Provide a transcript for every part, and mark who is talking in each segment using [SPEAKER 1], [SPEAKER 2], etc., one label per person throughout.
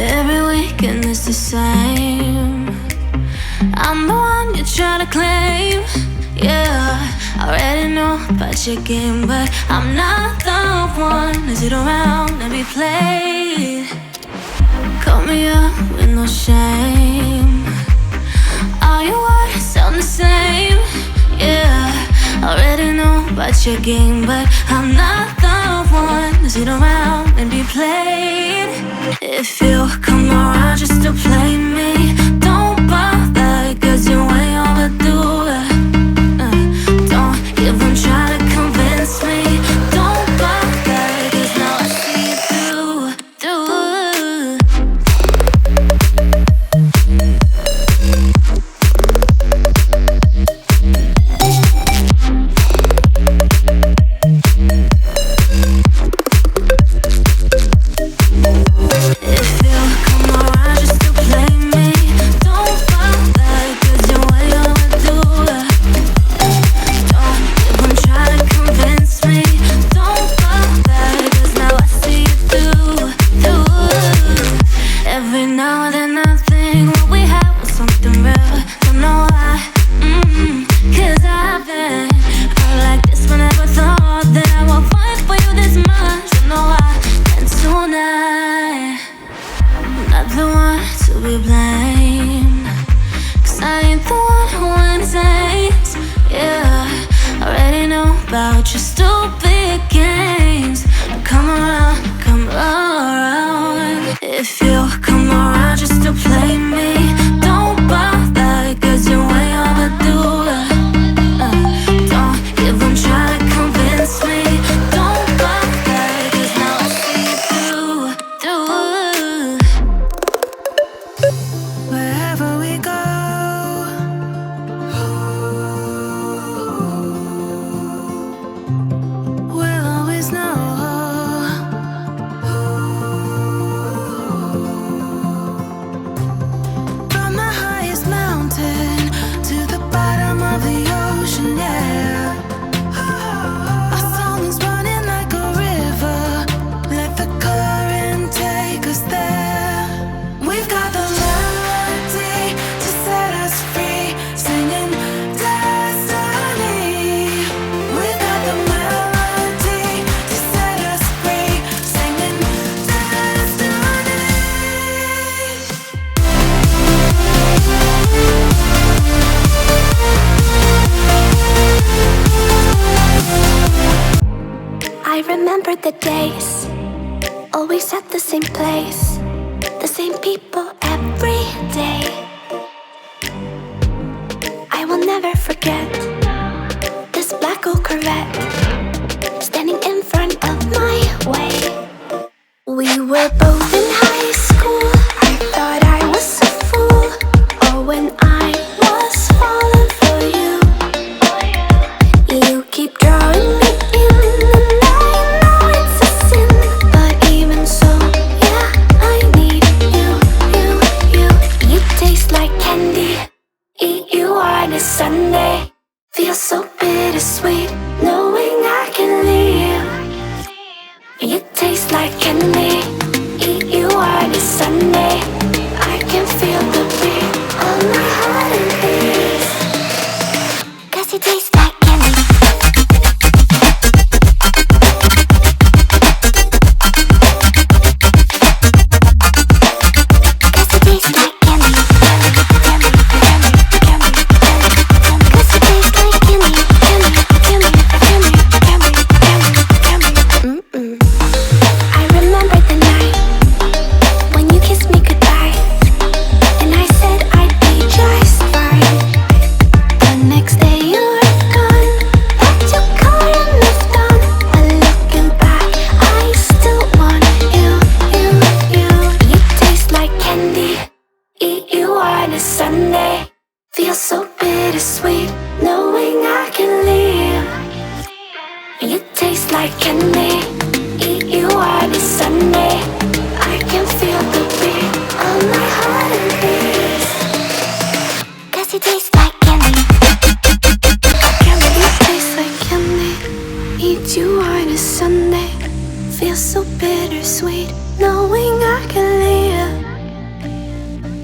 [SPEAKER 1] Every weekend is the same. I'm the one you try to claim. Yeah, I already know about your game, but I'm not the one to sit around and be played. Call me up with no shame. All your words sound the same. Yeah, I already know about your game, but I'm not the one to sit around and be played. If you come around just to play me, don't bother, cause you're way overdue. Don't even try to convince me. Don't bother, cause now I see you through. About your stupid games. Come around. If you come around just to play me, don't bother, cause you're way overdue. Don't even try to convince me. Don't bother, cause now I see you through. Wherever we go, I remember the days, always at the same place, the same people every day. I will never forget this black old Corvette standing in front of my way. We were both in high school. I thought I was a fool, or when I was falling for you. You keep drawing me in, and I know it's a sin, but even so, yeah, I need you. You taste like candy, eat you on a Sunday. Feels so bittersweet, knowing I can leave. You taste like candy,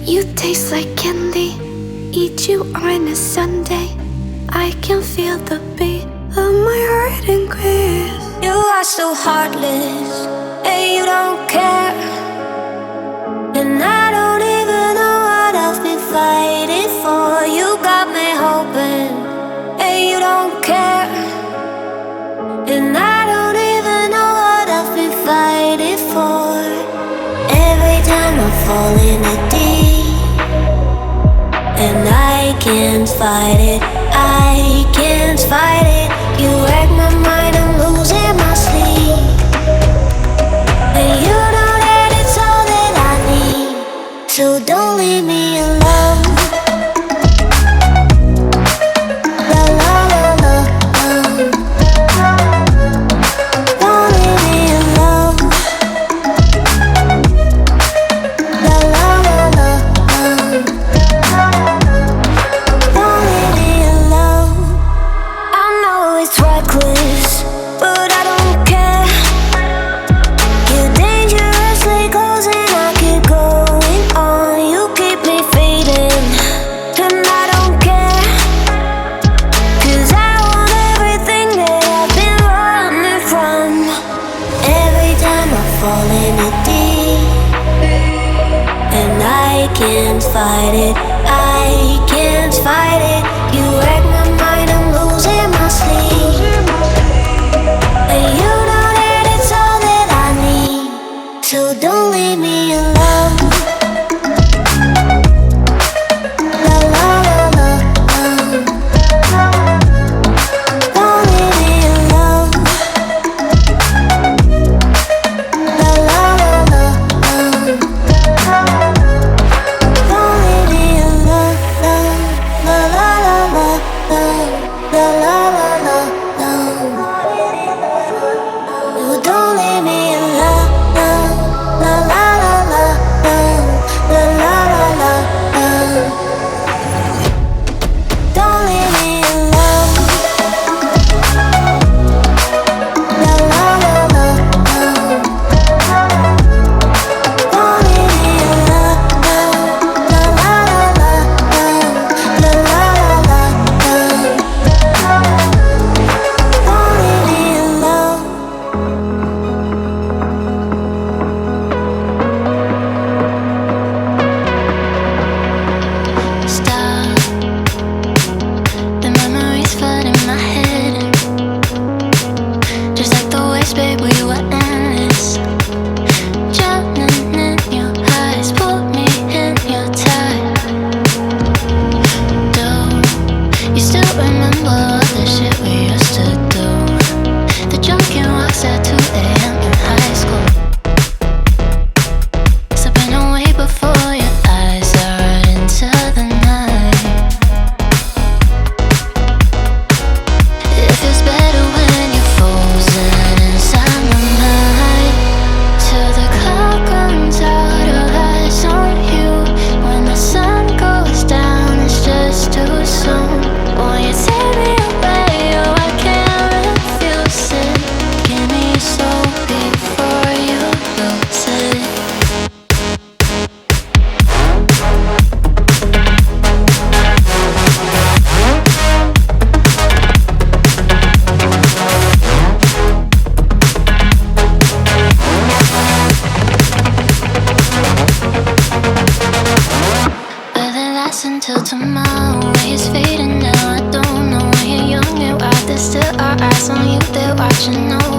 [SPEAKER 1] You taste like candy, eat you on a Sunday. I can feel the beat of my heart increase. You are so heartless, and you don't care. And I don't even know what I've been fighting for. You got me hoping, and you don't care. And I don't even know what I've been fighting for. Every time I fall in a deep, and I can't fight it, I can't fight it. You wreck my mind, I'm losing my sleep. And you know that it's all that I need, so don't leave me alone. La la la la, don't leave me alone. La la la la, don't leave me alone. I know it's reckless, but I don't care. You're dangerously close and I keep going on. You keep me fading, and I don't care. 'Cause I want everything that I've been running from. Every time I fall in a deep, and I can't fight it, I can't fight it. You wreck my mind, I'm losing my sleep. And you know that it's all that I need, so don't leave me alone. La la la la, don't leave me alone. La la la la, don't leave me alone. La la la la, la la la la, no, don't leave me alone. La la la la, la la la la, don't leave me alone. La la la la, don't leave me alone. La la la la, la la la la, don't leave me alone. Stop. The memories flood in my head, just like the waves, babe, we were endless. Drowning in your eyes, pull me in your tide. Do you still remember all the shit we used to do? The drunken walks at 2 a.m. in high school. Slipping away before your eyes are into the night. It feels better when you're frozen inside my mind. Till the clock runs out of eyes on you. When the sun goes down, it's just too soon. Won't you take me away? Oh, I can't refuse it. Give me your soul before you lose it. Will it last until tomorrow? It's fading now, I don't know. When you're young and wild, there's still our eyes on you, they're watching over